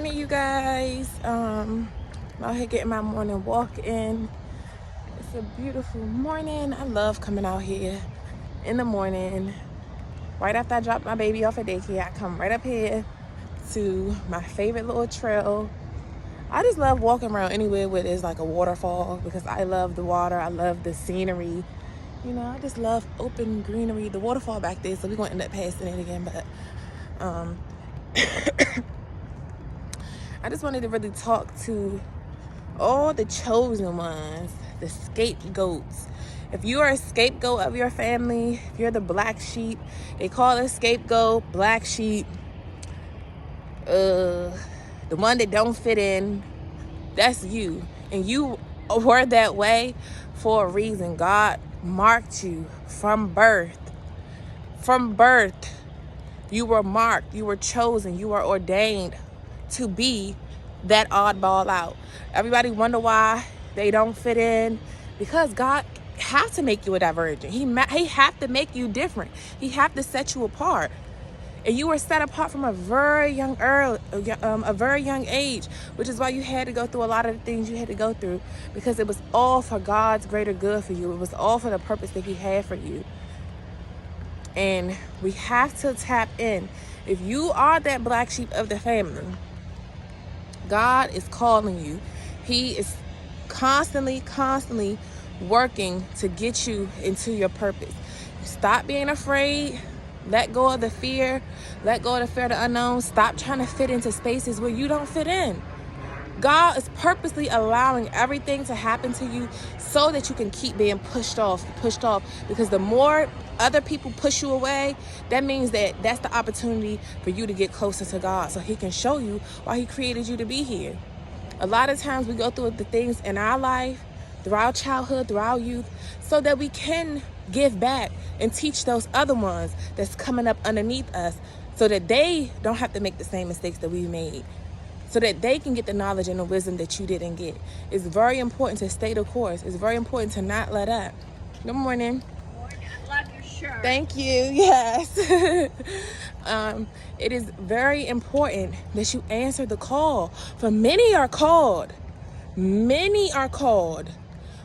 morning, you guys. I'm out here getting my morning walk in. It's a beautiful morning. I love coming out here in the morning. Right after I drop my baby off at daycare, I come right up here to my favorite little trail. I just love walking around anywhere where there's like a waterfall because I love the water. I love the scenery. You know, I just love open greenery. The waterfall back there, so we're going to end up passing it again. But I just wanted to really talk to all the chosen ones, the scapegoats. If you are a scapegoat of your family, if you're the black sheep, they call it scapegoat, black sheep, the one that don't fit in, that's you. And you were that way for a reason. God marked you from birth. From birth, you were marked, you were chosen, you were ordained to be that oddball out. Everybody wonder why they don't fit in, because God have to make you a divergent. He have to make you different. He have to set you apart. And you were set apart from a very young age, which is why you had to go through a lot of the things you had to go through, because it was all for God's greater good for you. It was all for the purpose that He had for you. And we have to tap in. If you are that black sheep of the family, God is calling you. He is constantly working to get you into your purpose. Stop being afraid. Let go of the fear. Let go of the fear of the unknown. Stop trying to fit into spaces where you don't fit in. God is purposely allowing everything to happen to you so that you can keep being pushed off, because the more other people push you away, that means that that's the opportunity for you to get closer to God, so He can show you why He created you to be here. A lot of times we go through the things in our life, through our childhood, through our youth, so that we can give back and teach those other ones that's coming up underneath us, so that they don't have to make the same mistakes that we made, so that they can get the knowledge and the wisdom that you didn't get. It's very important to stay the course. It's very important to not let up. Good morning. I love your shirt. Thank you. Yes. It is very important that you answer the call. For many are called. Many are called,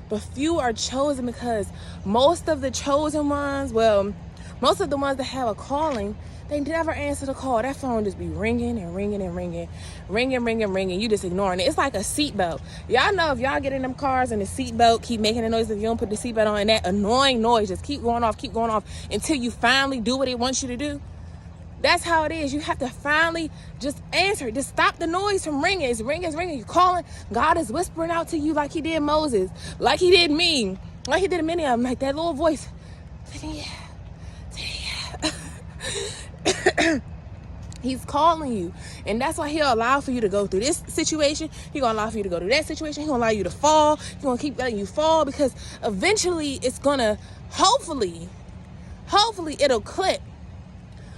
but few are chosen, because most of the chosen ones, most of the ones that have a calling, they never answer the call. That phone just be ringing and ringing and ringing. You just ignoring it. It's like a seatbelt. Y'all know if y'all get in them cars and the seatbelt keep making a noise if you don't put the seatbelt on, and that annoying noise just keep going off until you finally do what it wants you to do. That's how it is. You have to finally just answer. Just stop the noise from ringing. It's ringing. You're calling. God is whispering out to you like He did Moses, like He did me, like He did many of them, like that little voice. He's calling you, and that's why He'll allow for you to go through this situation. He's gonna allow for you to go through that situation. He's gonna allow you to fall. He's gonna keep letting you fall, because eventually it's gonna, hopefully it'll click.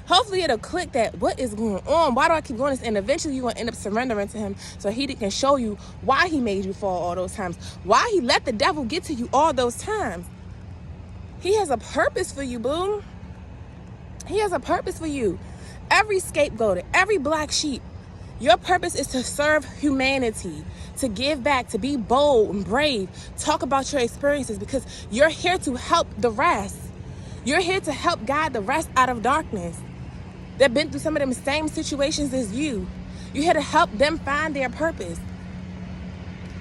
Hopefully it'll click that what is going on? Why do I keep doing this? And eventually you're gonna end up surrendering to Him, so He can show you why He made you fall all those times, why He let the devil get to you all those times. He has a purpose for you, boo. He has a purpose for you. Every scapegoat, every black sheep, your purpose is to serve humanity, to give back, to be bold and brave. Talk about your experiences, because you're here to help the rest. You're here to help guide the rest out of darkness. They've been through some of them same situations as you. You're here to help them find their purpose.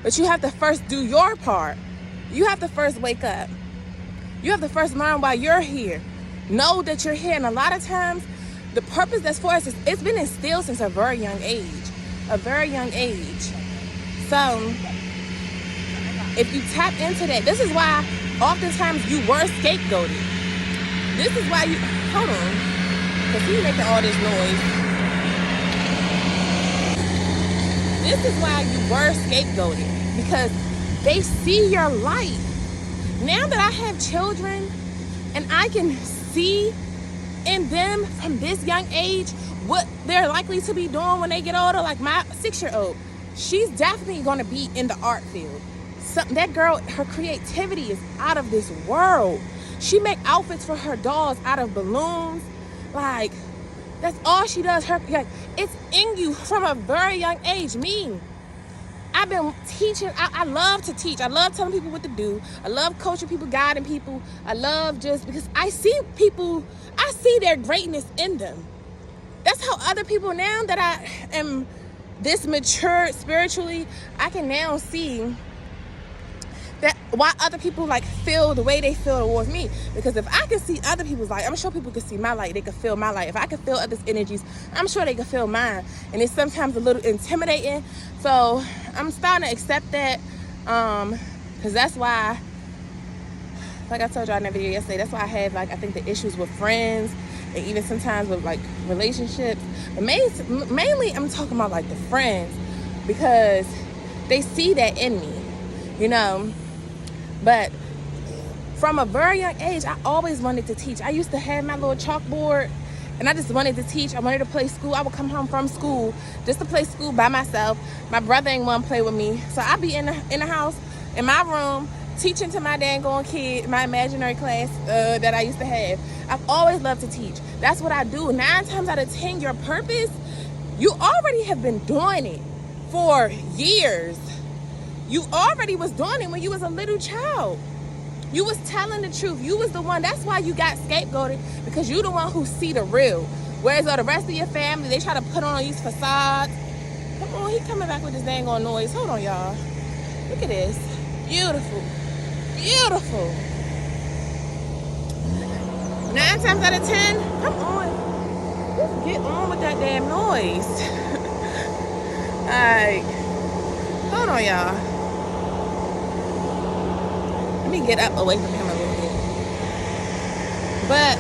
But you have to first do your part. You have to first wake up. You have to first learn why you're here. Know that you're here. And a lot of times, the purpose that's for us, it's been instilled since a very young age. So, if you tap into that, this is why oftentimes you were scapegoated. This is why you, hold on, because he's making all this noise. This is why you were scapegoated, because they see your light. Now that I have children and I can see in them from this young age what they're likely to be doing when they get older, like my 6-year-old, she's definitely going to be in the art field. So that girl, her creativity is out of this world. She make outfits for her dolls out of balloons. Like, That's all she does. Like, it's in you from a very young age. Me, I've been teaching. I love to teach. I love telling people what to do. I love coaching people, guiding people. I love just because I see people, I see their greatness in them. That's how other people, now that I am this mature spiritually, I can now see that why other people like feel the way they feel towards me. Because if I can see other people's light, I'm sure people can see my light. They can feel my light. If I can feel others' energies, I'm sure they can feel mine. And it's sometimes a little intimidating. So I'm starting to accept that, because that's why, like I told y'all in that video yesterday, that's why I have, like, I think the issues with friends and even sometimes with like relationships. But mainly I'm talking about like the friends, because they see that in me, you know. But from a very young age, I always wanted to teach. I used to have my little chalkboard, and I just wanted to teach. I wanted to play school. I would come home from school just to play school by myself. My brother ain't want to play with me, so I'd be in the house, in my room, teaching to my dang kid, my imaginary class that I used to have. I've always loved to teach. That's what I do. 9 times out of 10, your purpose, you already have been doing it for years. You already was doing it when you was a little child. You was telling the truth. You was the one. That's why you got scapegoated, because you the one who see the real. Whereas all the rest of your family, they try to put on these facades. Come on, he coming back with this dang on noise. Hold on, y'all. Look at this. Beautiful. Beautiful. 9 times out of 10, come on. Let's get on with that damn noise. Alright. Hold on, y'all. Let me get up away from him a little bit. But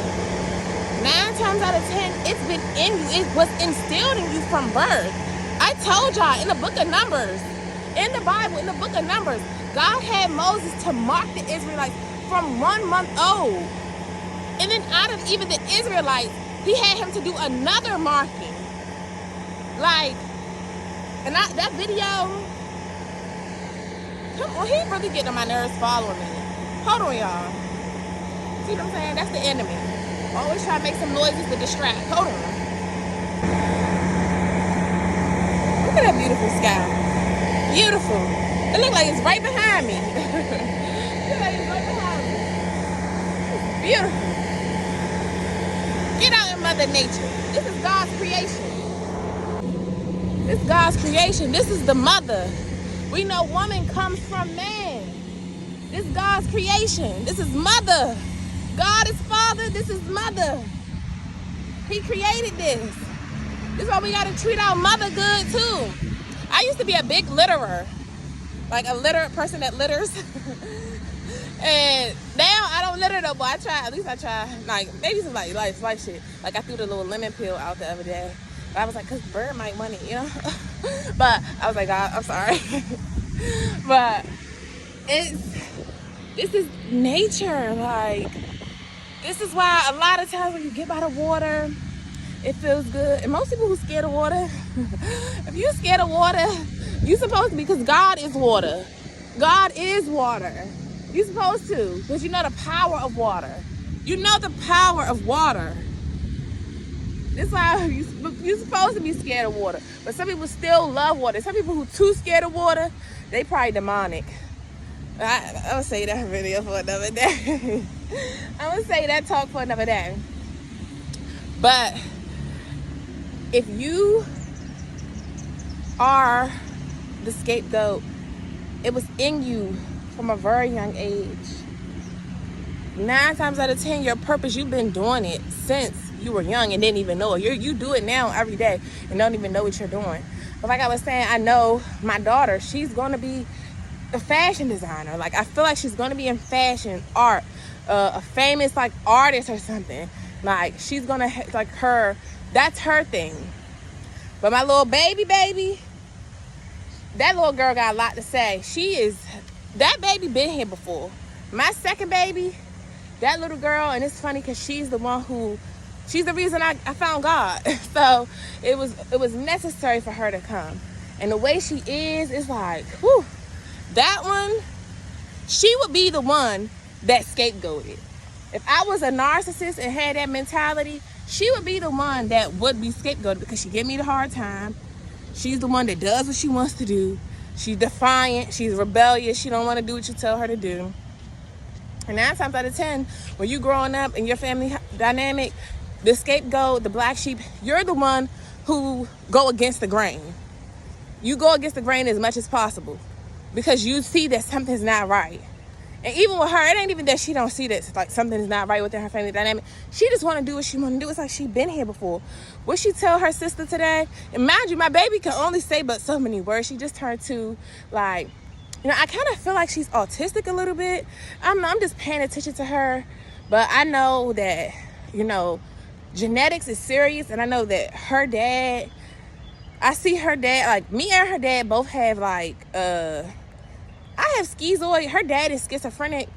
9 times out of 10, it's been in you. It was instilled in you from birth. I told y'all in the book of Numbers, in the Bible, in the book of Numbers, God had Moses to mark the Israelites from 1 month old. And then out of even the Israelites, he had him to do another marking. Like, and that video, come on, he really getting on my nerves following me. Hold on, y'all. See what I'm saying? That's the enemy. Always try to make some noises to distract. Hold on. Look at that beautiful sky. Beautiful. It looks like it's right behind me. It looks like it's right behind me. It's beautiful. Get out in Mother Nature. This is God's creation. This is God's creation. This is the mother. We know woman comes from man. This is God's creation. This is mother. God is father. This is mother. He created this. This is why we got to treat our mother good too. I used to be a big litterer. Like a person that litters. And now I don't litter though, but I try. At least I try. Like maybe some like life shit. Like I threw the little lemon peel out the other day. But I was like, cause bird might want it, you know. But I was like, God, I'm sorry. But this is nature. Like this is why a lot of times when you get by the water, it feels good. And most people who scared of water, if you're scared of water, you're supposed to be, because God is water. God is water. You're supposed to, because you know the power of water. You know the power of water. That's why you're supposed to be scared of water. But some people still love water. Some people who are too scared of water, they probably demonic. I'm going to say that video for another day. I'm going to say that talk for another day. But if you are the scapegoat, it was in you from a very young age. 9 times out of 10, your purpose, you've been doing it since you were young and didn't even know it. You do it now every day and don't even know what you're doing. But like I was saying, I know my daughter, she's going to be a fashion designer. Like I feel like she's going to be in fashion art, a famous like artist or something. Like she's going to like that's her thing. But my little baby, that little girl got a lot to say. That baby been here before. My second baby, that little girl, and it's funny because she's the reason I found God. So it was necessary for her to come. And the way she is like, whew, that one, she would be the one that scapegoated. If I was a narcissist and had that mentality, she would be the one that would be scapegoated because she give me the hard time. She's the one that does what she wants to do. She's defiant. She's rebellious. She don't want to do what you tell her to do. And 9 times out of 10, when you growing up in your family dynamic, the scapegoat, the black sheep, you're the one who go against the grain. You go against the grain as much as possible because you see that something's not right. And even with her, it ain't even that she don't see that like something's not right within her family dynamic. She just want to do what she want to do. It's like she been here before. What she tell her sister today? And mind you, my baby can only say but so many words. She just turned to, like, you know, I kind of feel like she's autistic a little bit. I don't know. I'm just paying attention to her. But I know that, you know, genetics is serious. And I know that her dad, I see her dad, like me and her dad both have like, I have schizoid. Her dad is schizophrenic.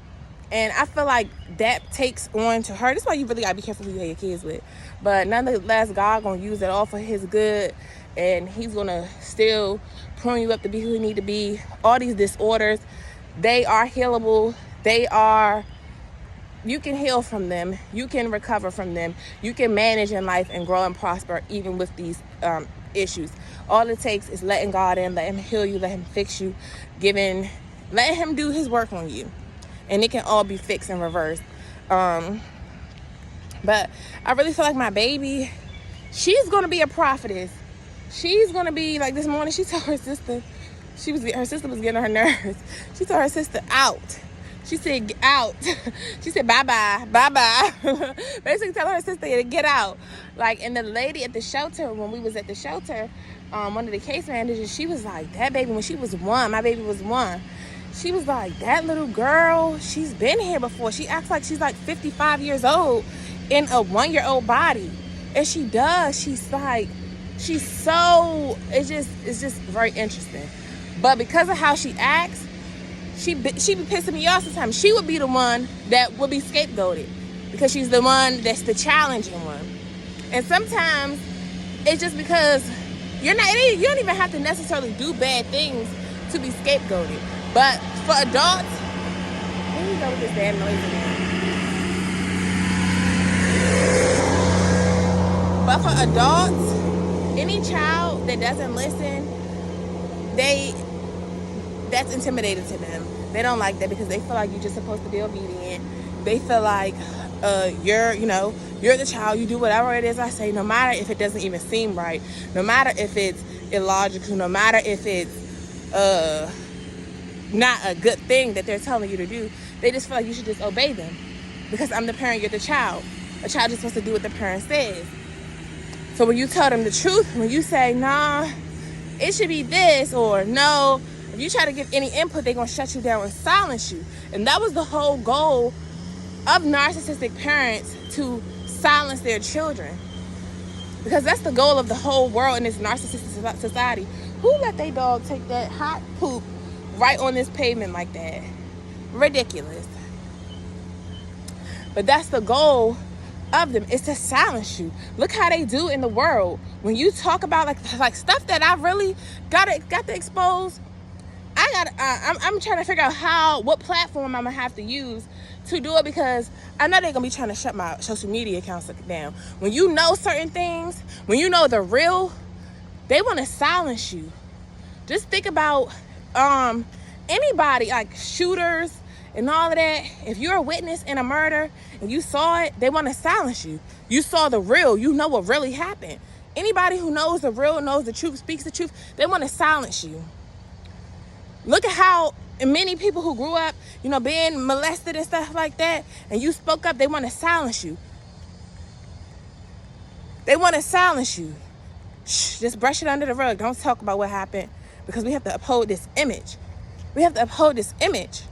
And I feel like that takes on to her. That's why you really got to be careful who you have your kids with. But nonetheless, God going to use it all for his good. And he's going to still prune you up to be who you need to be. All these disorders, they are healable. You can heal from them. You can recover from them. You can manage in life and grow and prosper even with these issues. All it takes is letting God in, let him heal you, let him fix you, let him do his work on you. And it can all be fixed and reversed. But I really feel like my baby, she's going to be a prophetess. She's going to be, like this morning, she told her sister, her sister was getting on her nerves. She told her sister, out. She said, get out. She said, bye-bye, bye-bye. Basically telling her sister to get out. Like, and the lady at the shelter, when we was at the shelter, one of the case managers, she was like, that baby, when she was 1, my baby was 1. She was like, that little girl, she's been here before. She acts like she's like 55 years old in a 1-year-old body. And she does. She's like, she's so, it's just very interesting. But because of how she acts, she be pissing me off sometimes. She would be the one that would be scapegoated because she's the one that's the challenging one. And sometimes it's just because you don't even have to necessarily do bad things to be scapegoated. But for adults, here you go with this damn noise again. But for adults, any child that doesn't listen, that's intimidating to them. They don't like that because they feel like you're just supposed to be obedient. They feel like you're the child. You do whatever it is I say, no matter if it doesn't even seem right, no matter if it's illogical, no matter if it's not a good thing that they're telling you to do. They just feel like you should just obey them because I'm the parent, you're the child. A child is supposed to do what the parent says. So when you tell them the truth, when you say, nah, it should be this, or no, if you try to give any input, they're going to shut you down and silence you. And that was the whole goal of narcissistic parents, to silence their children. Because that's the goal of the whole world in this narcissistic society. Who let their dog take that hot poop right on this pavement like that? Ridiculous. But that's the goal of them, is to silence you. Look how they do in the world. When you talk about like stuff that I really got to expose, I'm trying to figure out what platform I'm gonna have to use to do it, because I know they're gonna be trying to shut my social media accounts down. When you know certain things, when you know the real, they want to silence you. Just think about anybody, like shooters and all of that. If you're a witness in a murder and you saw it, they want to silence you. You saw the real, you know what really happened. Anybody who knows the real, knows the truth, speaks the truth, they want to silence you. Look at how many people who grew up, being molested and stuff like that, and you spoke up, they want to silence you. They want to silence you. Shh, just brush it under the rug. Don't talk about what happened, because we have to uphold this image. We have to uphold this image.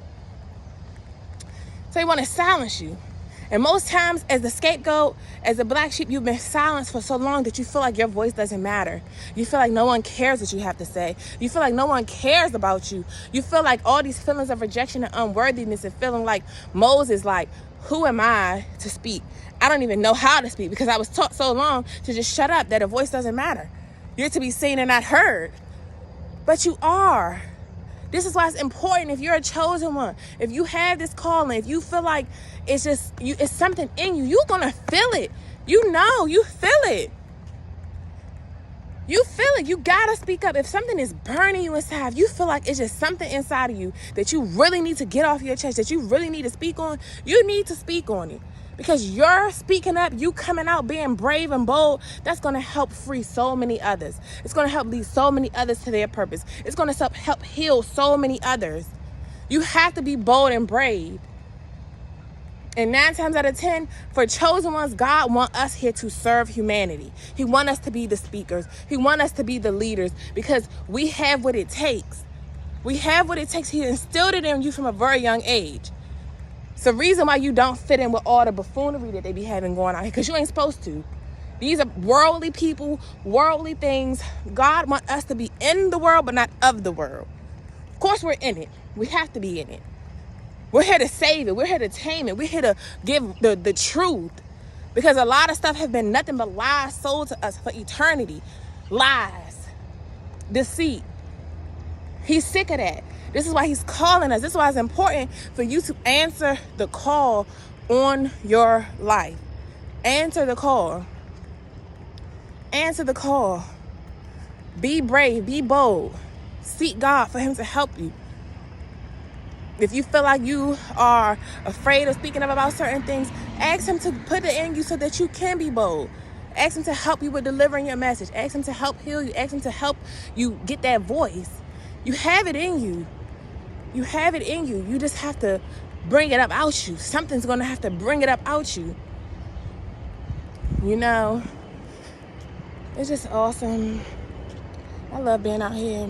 So they want to silence you. And most times, as the scapegoat, as a black sheep, you've been silenced for so long that you feel like your voice doesn't matter. You feel like no one cares what you have to say. You feel like no one cares about you. You feel like all these feelings of rejection and unworthiness, and feeling like Moses, like, who am I to speak? I don't even know how to speak, because I was taught so long to just shut up, that a voice doesn't matter. You're to be seen and not heard. But you are. This is why it's important, if you're a chosen one, if you have this calling, if you feel like it's just it's something in you, you're gonna feel it. You know, you feel it. You feel it. You gotta speak up. If something is burning you inside, if you feel like it's just something inside of you that you really need to get off your chest, that you really need to speak on, you need to speak on it. Because you're speaking up, you coming out being brave and bold, that's gonna help free so many others. It's gonna help lead so many others to their purpose. It's gonna help heal so many others. You have to be bold and brave. And 9 times out of 10, for chosen ones, God wants us here to serve humanity. He wants us to be the speakers. He wants us to be the leaders because we have what it takes. We have what it takes. He instilled it in you from a very young age. It's the reason why you don't fit in with all the buffoonery that they be having going on here, because you ain't supposed to. These are worldly people, worldly things. God wants us to be in the world, but not of the world. Of course, we're in it. We have to be in it. We're here to save it. We're here to tame it. We're here to give the truth. Because a lot of stuff has been nothing but lies sold to us for eternity. Lies. Deceit. He's sick of that. This is why he's calling us. This is why it's important for you to answer the call on your life. Answer the call. Answer the call. Be brave. Be bold. Seek God for him to help you. If you feel like you are afraid of speaking up about certain things, ask him to put it in you so that you can be bold. Ask him to help you with delivering your message. Ask him to help heal you. Ask him to help you get that voice. You have it in you. You have it in you. You just have to bring it up out you. Something's going to have to bring it up out you. You know, it's just awesome. I love being out here.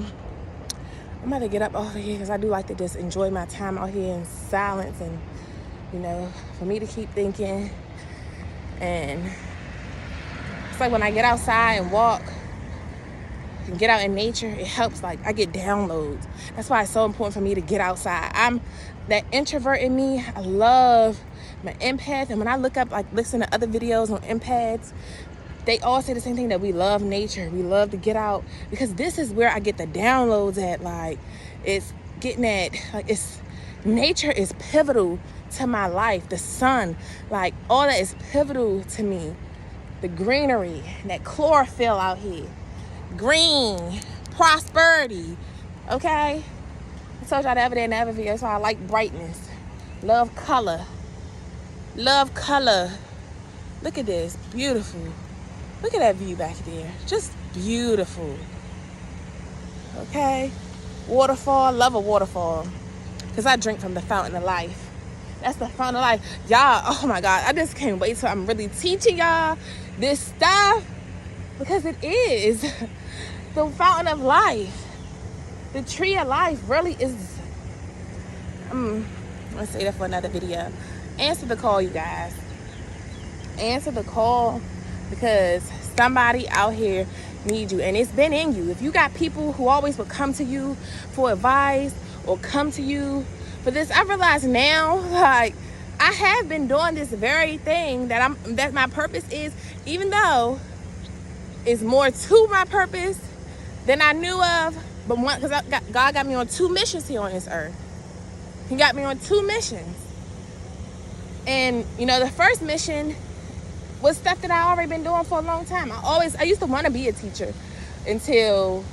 I'm about to get up off of here because I do like to just enjoy my time out here in silence and, you know, for me to keep thinking. And it's like when I get outside and walk and get out in nature, it helps. Like, I get downloads. That's why it's so important for me to get outside. I'm that introvert in me. I love my empath. And when I look up, like, listen to other videos on empaths, they all say the same thing, that we love nature. We love to get out, because this is where I get the downloads at. Like, it's getting at, like, it's, nature is pivotal to my life. The sun, like, all that is pivotal to me. The greenery, that chlorophyll out here. Green, prosperity, okay? I told y'all the other day in the other video, so I like brightness. Love color. Love color. Look at this, beautiful. Look at that view back there. Just beautiful. Okay? Waterfall. Love a waterfall. Because I drink from the fountain of life. That's the fountain of life. Y'all, oh my God. I just can't wait till I'm really teaching y'all this stuff. Because it is the fountain of life. The tree of life really is. I'm going to say that for another video. Answer the call, you guys. Answer the call. Because somebody out here needs you, and it's been in you. If you got people who always would come to you for advice or come to you for this, I realize now, like, I have been doing this very thing that my purpose is, even though it's more to my purpose than I knew of. But because God got me on 2 missions here on this earth. He got me on 2 missions, and you know, the first mission was stuff that I already been doing for a long time. I used to want to be a teacher until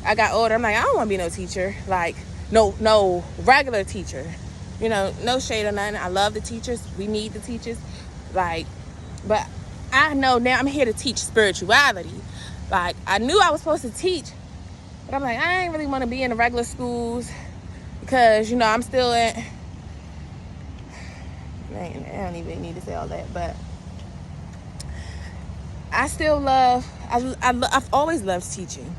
I got older. I'm like, I don't want to be no teacher. Like, no regular teacher. You know, no shade or nothing. I love the teachers. We need the teachers. Like, but I know now I'm here to teach spirituality. Like, I knew I was supposed to teach, but I'm like, I ain't really want to be in the regular schools because, you know, I'm still in. I don't even need to say all that, but I still love, I've always loved teaching.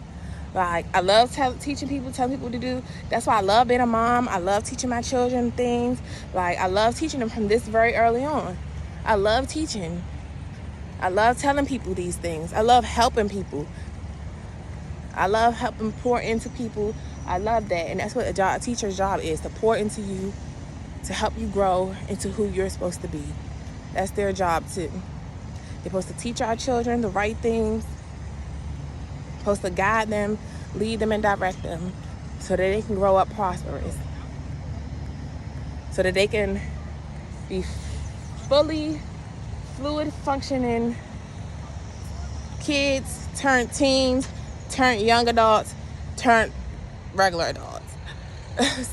Like, I love teaching people, telling people what to do. That's why I love being a mom. I love teaching my children things. Like, I love teaching them from this very early on. I love teaching. I love telling people these things. I love helping people. I love helping pour into people. I love that. And that's what a teacher's job is, to pour into you, to help you grow into who you're supposed to be. That's their job too. They're supposed to teach our children the right things, supposed to guide them, lead them, and direct them so that they can grow up prosperous, so that they can be fully fluid functioning kids turned teens, turned young adults, turned regular adults.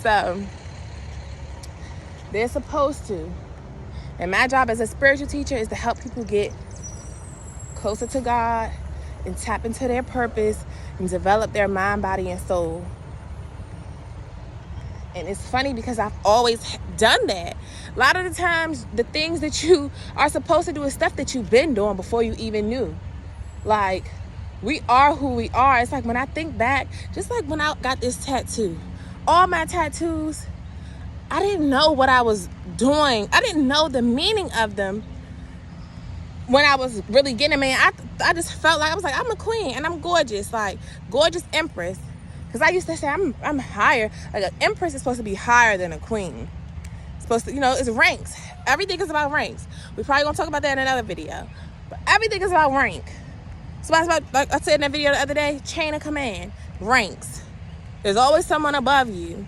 So they're supposed to. And my job as a spiritual teacher is to help people get closer to God and tap into their purpose and develop their mind, body, and soul. And it's funny because I've always done that. A lot of the times, the things that you are supposed to do is stuff that you've been doing before you even knew. Like, we are who we are. It's like when I think back, just like when I got this tattoo, all my tattoos, I didn't know what I was doing. I didn't know the meaning of them when I was really getting them. I just felt like, I was like, I'm a queen and I'm gorgeous, like gorgeous empress. Because I used to say I'm higher. Like an empress is supposed to be higher than a queen. It's supposed to, it's ranks. Everything is about ranks. We probably gonna talk about that in another video. But everything is about rank. So it's about, like I said in that video the other day, chain of command, ranks. There's always someone above you.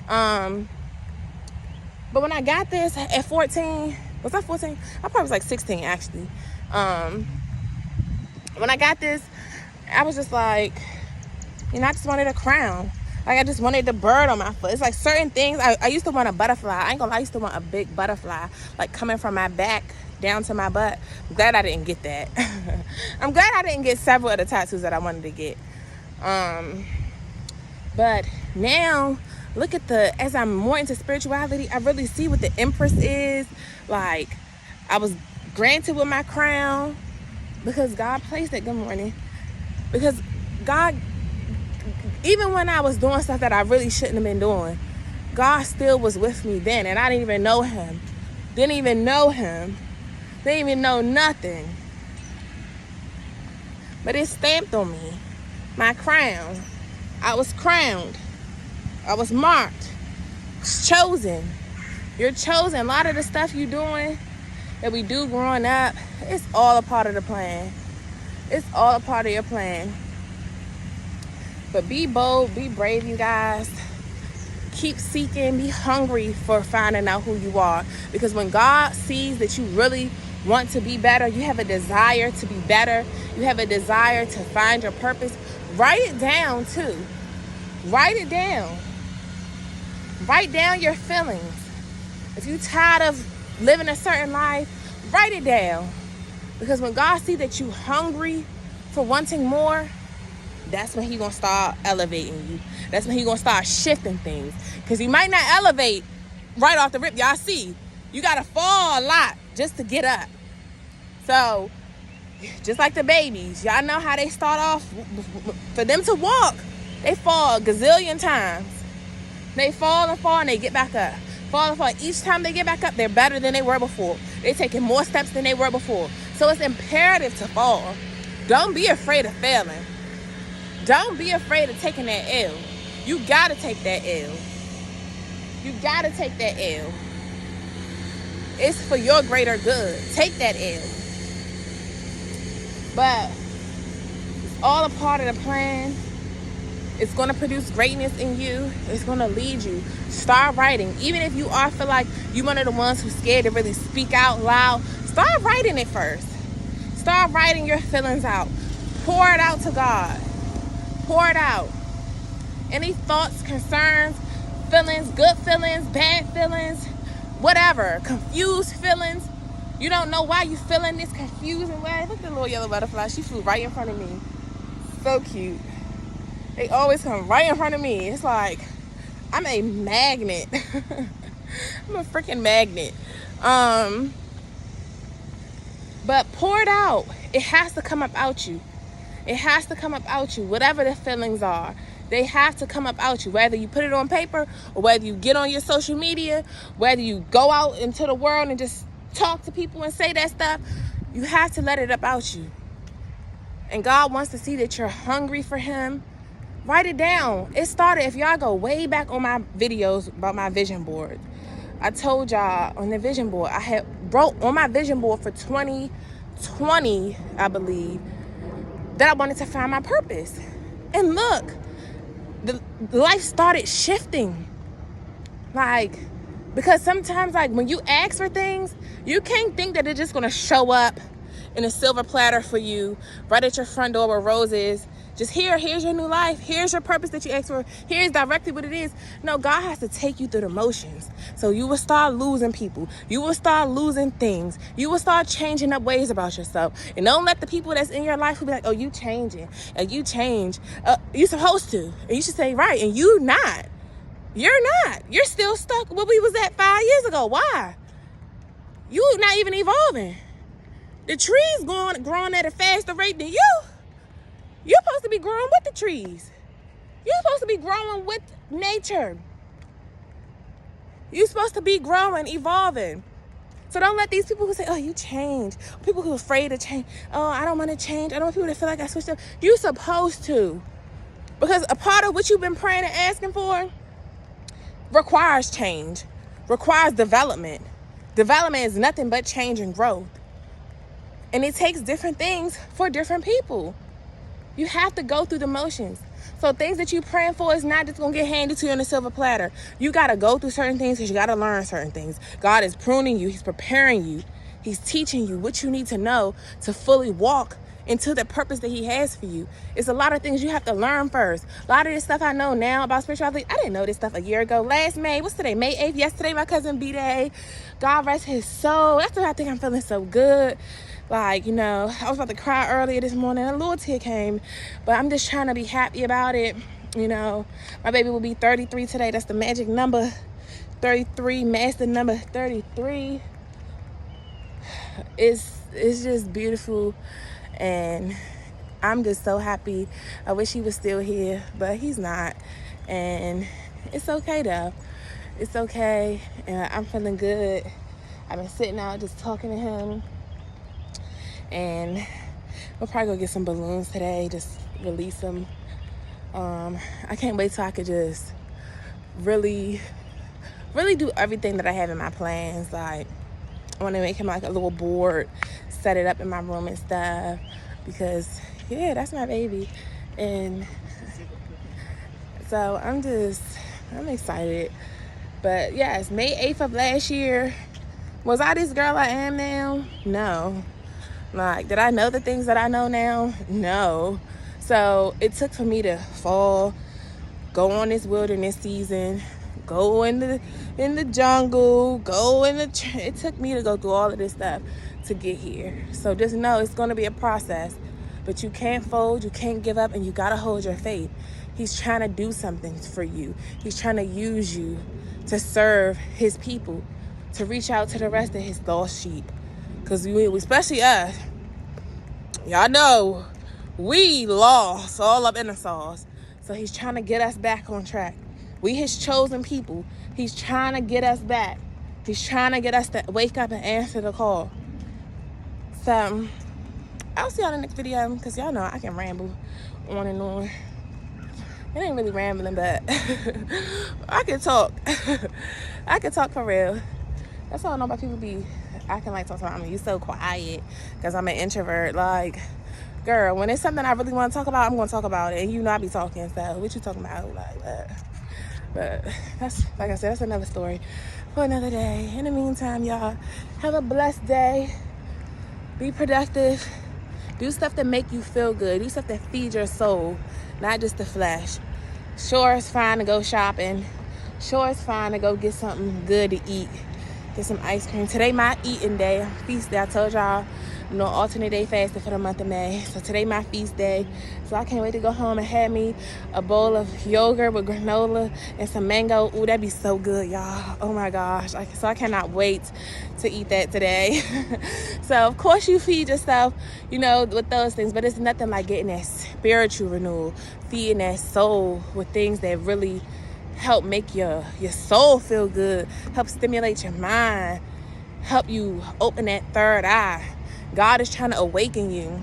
But when I got this at 14, was I 14? I probably was like 16 actually. When I got this, I was just like, I just wanted a crown. Like I just wanted the bird on my foot. It's like certain things. I used to want a butterfly. I ain't gonna lie, I used to want a big butterfly, like coming from my back down to my butt. I'm glad I didn't get that. I'm glad I didn't get several of the tattoos that I wanted to get. But now, look at as I'm more into spirituality, I really see what the Empress is. Like, I was granted with my crown because God placed it. Good morning. Because God, even when I was doing stuff that I really shouldn't have been doing, God still was with me then, and I didn't even know him. Didn't even know nothing. But it stamped on me. My crown. I was crowned. I was marked. Chosen. You're chosen. A lot of the stuff you're doing that we do growing up, it's all a part of the plan. It's all a part of your plan. But be bold, be brave, you guys. Keep seeking, be hungry for finding out who you are. Because when God sees that you really want to be better, you have a desire to be better, you have a desire to find your purpose, write it down too. Write it down. Write down your feelings. If you're tired of living a certain life, write it down. Because when God sees that you're hungry for wanting more, that's when he's going to start elevating you. That's when he's going to start shifting things. Because he might not elevate right off the rip. Y'all see, you got to fall a lot just to get up. So, just like the babies, y'all know how they start off. For them to walk, they fall a gazillion times. They fall and they get back up. Fall and fall. Each time they get back up, they're better than they were before. They're taking more steps than they were before. So it's imperative to fall. Don't be afraid of failing. Don't be afraid of taking that L. You gotta take that L. You gotta take that L. It's for your greater good. Take that L. But it's all a part of the plan. It's going to produce greatness in you. It's going to lead you. Start writing. Even if you feel like you're one of the ones who's scared to really speak out loud, start writing it first. Start writing your feelings out. Pour it out to God. Pour it out. Any thoughts, concerns, feelings, good feelings, bad feelings, whatever, confused feelings. You don't know why you're feeling this confusing way. Look at the little yellow butterfly. She flew right in front of me. So cute. They always come right in front of me. It's like, I'm a magnet. I'm a freaking magnet. But pour it out. It has to come up out you. It has to come up out you. Whatever the feelings are, they have to come up out you. Whether you put it on paper or whether you get on your social media, whether you go out into the world and just talk to people and say that stuff, you have to let it up out you. And God wants to see that you're hungry for him. Write it down. It started, if y'all go way back on my videos about my vision board, I told y'all on the vision board, I had wrote on my vision board for 2020, I believe, that I wanted to find my purpose. And look, the life started shifting. Like, because sometimes, like, when you ask for things, You can't think that it's just going to show up in a silver platter for you right at your front door with roses. Just here's your new life. Here's your purpose that you asked for. Here's directly what it is. No, God has to take you through the motions. So you will start losing people. You will start losing things. You will start changing up ways about yourself. And don't let the people that's in your life who be like, oh, you changing. And you change. You supposed to. And you should say, right. And you not. You're not. You're still stuck where we was at 5 years ago. Why? You not even evolving. The trees growing at a faster rate than you. You're supposed to be growing with the trees. You're supposed to be growing with nature. You're supposed to be growing, evolving. So don't let these people who say, oh, you change. People who are afraid to change. Oh, I don't want to change. I don't want people to feel like I switched up. You're supposed to. Because a part of what you've been praying and asking for requires change, requires development. Development is nothing but change and growth. And it takes different things for different people. You have to go through the motions. So things that you're praying for is not just going to get handed to you on a silver platter. You got to go through certain things because you got to learn certain things. God is pruning you. He's preparing you. He's teaching you what you need to know to fully walk into the purpose that he has for you. It's a lot of things you have to learn first. A lot of this stuff I know now about spirituality, I didn't know this stuff a year ago. Last May, what's today? May 8th. Yesterday, my cousin B-Day. God rest his soul. That's why I think I'm feeling so good. Like, you know, I was about to cry earlier this morning. A little tear came. But I'm just trying to be happy about it. You know, my baby will be 33 today. That's the magic number. 33, master number 33. It's just beautiful. And I'm just so happy. I wish he was still here, but he's not. And it's okay, though. It's okay. And I'm feeling good. I've been sitting out just talking to him. And we'll probably go get some balloons today, just release them. I can't wait till I could just really do everything that I have in my plans. Like, I want to make him like a little board, set it up in my room and stuff, because yeah, that's my baby. And so I'm excited. But yes, May 8th of last year, was I this girl I am now? No. Like, did I know the things that I know now? No. So it took for me to fall, go on this wilderness season, go in the jungle, it took me to go through all of this stuff to get here. So just know it's going to be a process, but you can't fold, you can't give up, and you got to hold your faith. He's trying to do something for you. He's trying to use you to serve his people, to reach out to the rest of his lost sheep. Because especially us, y'all know, we lost all up in the sauce. So he's trying to get us back on track. We his chosen people. He's trying to get us back. He's trying to get us to wake up and answer the call. So I'll see y'all in the next video, because y'all know I can ramble on and on. It ain't really rambling, but I can talk. I can talk for real. That's all I know about people be acting like sometimes, I mean, you so quiet because I'm an introvert. Like, girl, when it's something I really want to talk about, I'm going to talk about it. And you know I be talking, so what you talking about? Like that. But that's, like I said, that's another story for another day. In the meantime, y'all, have a blessed day. Be productive. Do stuff that make you feel good. Do stuff that feeds your soul, not just the flesh. Sure, it's fine to go shopping. Sure, it's fine to go get something good to eat. Get some ice cream. Today my eating day, feast day. I told y'all, you know, alternate day fasting for the month of May. So today my feast day. So I can't wait to go home and have me a bowl of yogurt with granola and some mango. Ooh, that'd be so good, y'all. Oh my gosh. So I cannot wait to eat that today. So of course you feed yourself, you know, with those things, but it's nothing like getting that spiritual renewal, feeding that soul with things that really help make your soul feel good, help stimulate your mind, help you open that third eye. God is trying to awaken you.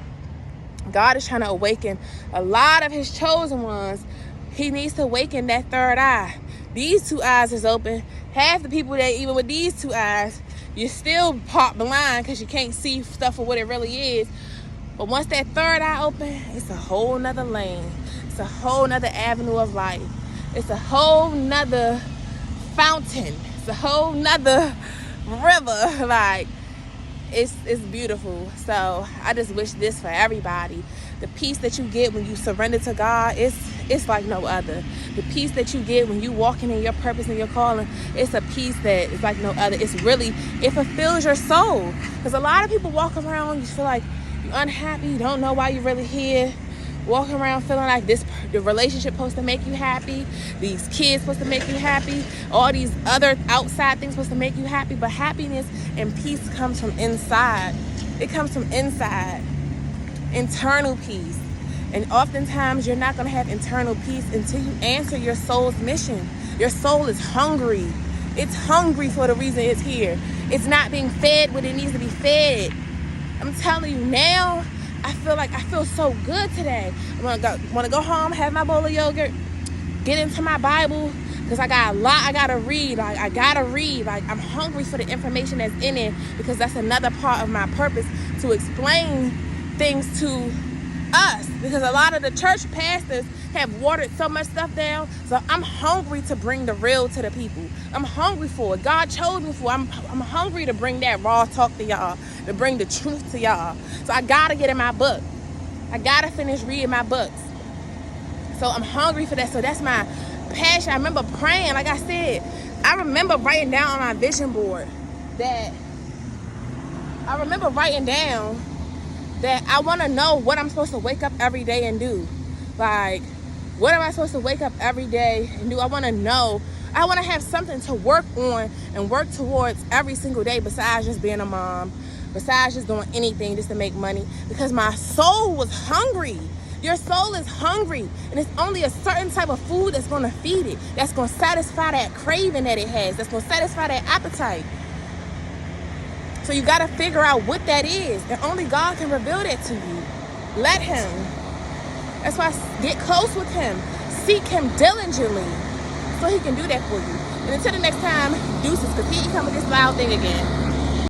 God is trying to awaken a lot of his chosen ones. He needs to awaken that third eye. These two eyes is open. Half the people that even with these two eyes, you're still part blind because you can't see stuff for what it really is. But once that third eye open, it's a whole nother lane. It's a whole nother avenue of life. It's a whole nother fountain. It's a whole nother river. Like, it's beautiful. So I just wish this for everybody. The peace that you get when you surrender to God, it's like no other. The peace that you get when you walking in your purpose and your calling, it's a peace that is like no other. It fulfills your soul. Because a lot of people walk around, you feel like you're unhappy, you don't know why you're really here. Walking around feeling like the relationship supposed to make you happy, these kids supposed to make you happy, all these other outside things supposed to make you happy, but happiness and peace comes from inside. It comes from inside, internal peace. And oftentimes you're not going to have internal peace until you answer your soul's mission. Your soul is hungry. It's hungry for the reason it's here. It's not being fed what it needs to be fed. I'm telling you now, I feel so good today. I want to go home, have my bowl of yogurt, get into my Bible, because I got a lot I gotta read. I gotta read. I'm hungry for the information that's in it, because that's another part of my purpose, to explain things to us. Because a lot of the church pastors have watered so much stuff down. So I'm hungry to bring the real to the people. I'm hungry for it. God chose me for it. I'm hungry to bring that raw talk to y'all, to bring the truth to y'all. So I gotta get in my book. I gotta finish reading my books. So I'm hungry for that. So that's my passion. I remember praying, like I said, I remember writing down on my vision board that I want to know what I'm supposed to wake up every day and do. Like, what am I supposed to wake up every day and do? I want to know. I want to have something to work on and work towards every single day, besides just being a mom, besides just doing anything just to make money, because my soul was hungry. Your soul is hungry, and it's only a certain type of food that's going to feed it, that's going to satisfy that craving that it has, that's going to satisfy that appetite. So you got to figure out what that is, and only God can reveal that to you. Let him. That's why get close with him. Seek him diligently so he can do that for you. And until the next time, deuces, because he come with this loud thing again.